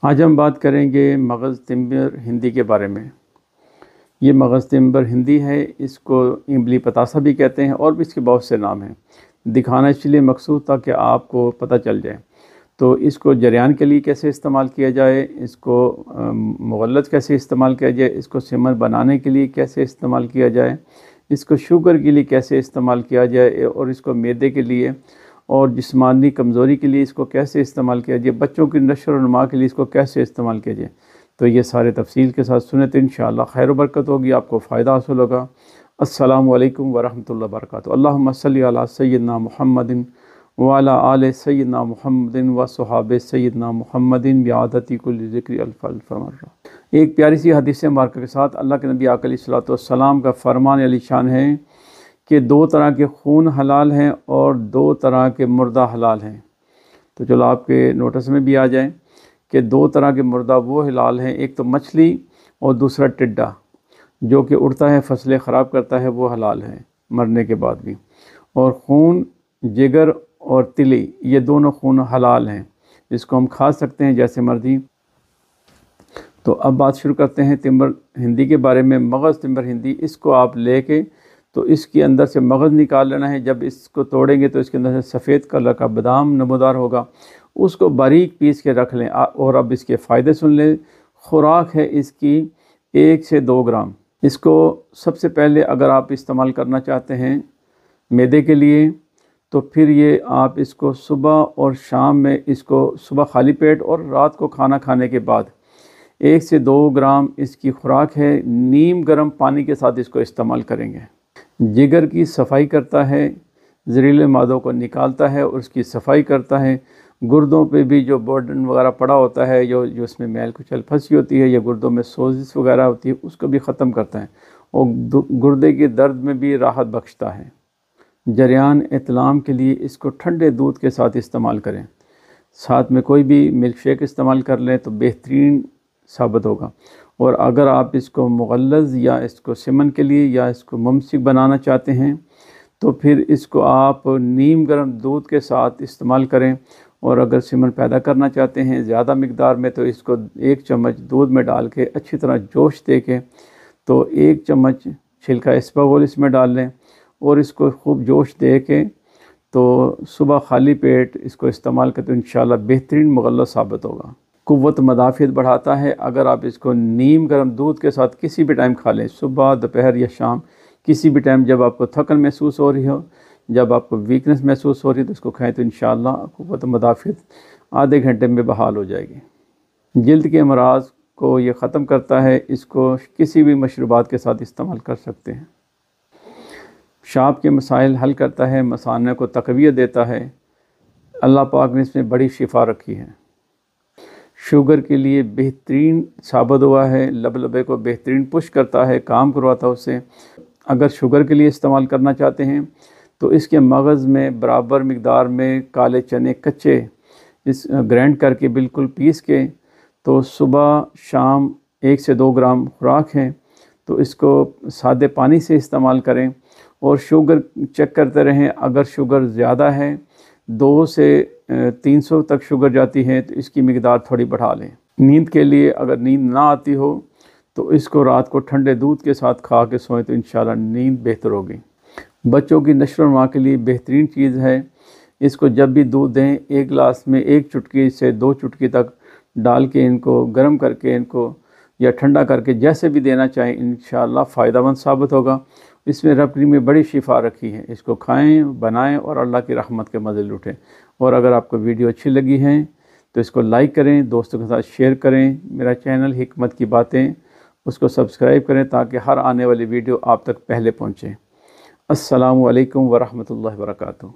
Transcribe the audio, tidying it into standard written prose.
आज हम बात करेंगे मगज़ तिंबर हिंदी के बारे में। ये मगज़ तिंबर हिंदी है, इसको इमली पतासा भी कहते हैं और भी इसके बहुत से नाम हैं। दिखाना इसलिए मकसूद था कि आपको पता चल जाए। तो इसको जरियान के लिए कैसे इस्तेमाल किया जाए, इसको मुग़ल्लत कैसे इस्तेमाल किया जाए, इसको सिमर बनाने के लिए कैसे इस्तेमाल किया जाए, इसको शुगर के लिए कैसे इस्तेमाल किया जाए और इसको मैदे के लिए और जिस्मानी कमज़ोरी के लिए इसको कैसे इस्तेमाल किया जाए, बच्चों की नशो और नमा के लिए इसको कैसे इस्तेमाल किया जाए। तो ये सारे तफसील के साथ सुने तो इंशाअल्लाह खैर व बरकत होगी, आपको फ़ायदा हासिल होगा। अस्सलामु अलैकुम वरहमतुल्लाहि वबरकातुहू। अल्लाहुम्मा सल्लि अला सय्यिदना मुहम्मदिन व अला आले सय्यिदना मुहम्मदिन व सहाबे सय्यिदना मुहम्मदिन बिआदति कुल्लि ज़िक्रि अल्फ़ अल्फ़ मर्रा। एक प्यारी सी हदीस मुबारक के साथ अल्लाह के नबी आका अलैहिस्सलातु वस्सलाम का फरमान अलीशान है कि दो तरह के खून हलाल हैं और दो तरह के मुर्दा हलाल हैं। तो चलो आपके नोटिस में भी आ जाए कि दो तरह के मुर्दा वो हलाल हैं, एक तो मछली और दूसरा टिड्डा जो कि उड़ता है, फसलें ख़राब करता है, वो हलाल है मरने के बाद भी। और खून जिगर और तिली ये दोनों खून हलाल हैं, इसको हम खा सकते हैं जैसे मर्जी। तो अब बात शुरू करते हैं तिंबर हिंदी के बारे में। मगज़ तिंबर हिंदी, इसको आप लेके तो इसके अंदर से मगज़ निकाल लेना है। जब इसको तोड़ेंगे तो इसके अंदर से सफ़ेद कलर का बादाम नमूदार होगा, उसको बारीक पीस के रख लें। और अब इसके फ़ायदे सुन लें। खुराक है इसकी 1 से 2 ग्राम। इसको सबसे पहले अगर आप इस्तेमाल करना चाहते हैं मैदे के लिए तो फिर ये आप इसको सुबह और शाम में, इसको सुबह खाली पेट और रात को खाना खाने के बाद 1 से 2 ग्राम इसकी खुराक है। नीम गर्म पानी के साथ इसको इस्तेमाल करेंगे। जिगर की सफाई करता है, जहरीले मादों को निकालता है और उसकी सफाई करता है। गुर्दों पे भी जो बर्डन वगैरह पड़ा होता है, जो उसमें मैल कुचल फंसी होती है या गुर्दों में सोजिश वगैरह होती है, उसको भी ख़त्म करता है और गुर्दे के दर्द में भी राहत बख्शता है। जरियान इतलाम के लिए इसको ठंडे दूध के साथ इस्तेमाल करें। साथ में कोई भी मिल्क शेक इस्तेमाल कर लें तो बेहतरीन साबित होगा। और अगर आप इसको मुग़ल्लज़ या इसको सिमन के लिए या इसको मुमसिक बनाना चाहते हैं तो फिर इसको आप नीम गर्म दूध के साथ इस्तेमाल करें। और अगर सिमन पैदा करना चाहते हैं ज़्यादा मिकदार में तो इसको 1 चम्मच दूध में डाल के अच्छी तरह जोश दे के तो 1 चम्मच छिलका इसबगोल इसमें डाल लें और इसको खूब जोश दे के तो सुबह खाली पेट इसको इस्तेमाल करें तो इंशाअल्लाह बेहतरीन मुग़ल्लज़ साबित होगा। क़ुव्वत मदाफ़ियत बढ़ाता है। अगर आप इसको नीम गर्म दूध के साथ किसी भी टाइम खा लें, सुबह दोपहर या शाम, किसी भी टाइम जब आपको थकन महसूस हो रही हो, जब आपको वीकनेस महसूस हो रही है तो इसको खाएं तो इंशाअल्लाह क़ुव्वत मदाफ़ियत आधे घंटे में बहाल हो जाएगी। जिल्द के अमराज़ को ये ख़त्म करता है। इसको किसी भी मशरूबात के साथ इस्तेमाल कर सकते हैं। शाब के मसाइल हल करता है, मसाने को तक़वियत देता है। अल्लाह पाक ने इसमें बड़ी शिफा रखी है। शुगर के लिए बेहतरीन साबित हुआ है। लबे को बेहतरीन पुश करता है, काम करवाता है उससे। अगर शुगर के लिए इस्तेमाल करना चाहते हैं तो इसके मगज़ में बराबर मिकदार में काले चने कच्चे इस ग्राइंड करके बिल्कुल पीस के तो सुबह शाम 1 से 2 ग्राम खुराक है तो इसको सादे पानी से इस्तेमाल करें। और शुगर चेक करते रहें, अगर शुगर ज़्यादा है 2 से 300 तक शुगर जाती है तो इसकी मिकदार थोड़ी बढ़ा लें। नींद के लिए अगर नींद ना आती हो तो इसको रात को ठंडे दूध के साथ खा के सोएं तो इंशाल्लाह नींद बेहतर होगी। बच्चों की नशो और नमा के लिए बेहतरीन चीज़ है। इसको जब भी दूध दें 1 गिलास में 1 चुटकी से 2 चुटकी तक डाल के इनको गर्म करके इनको या ठंडा करके जैसे भी देना चाहें इंशाअल्लाह फ़ायदेमंद साबित होगा। इसमें रबड़ी में बड़ी शिफा रखी है। इसको खाएं, बनाएं और अल्लाह की रहमत के मज़े लुटें। और अगर आपको वीडियो अच्छी लगी है तो इसको लाइक करें, दोस्तों के साथ शेयर करें। मेरा चैनल हिकमत की बातें उसको सब्सक्राइब करें ताकि हर आने वाली वीडियो आप तक पहले पहुँचे। अस्सलामु अलैकुम वरहमतुल्लाहि वबरकातुहू।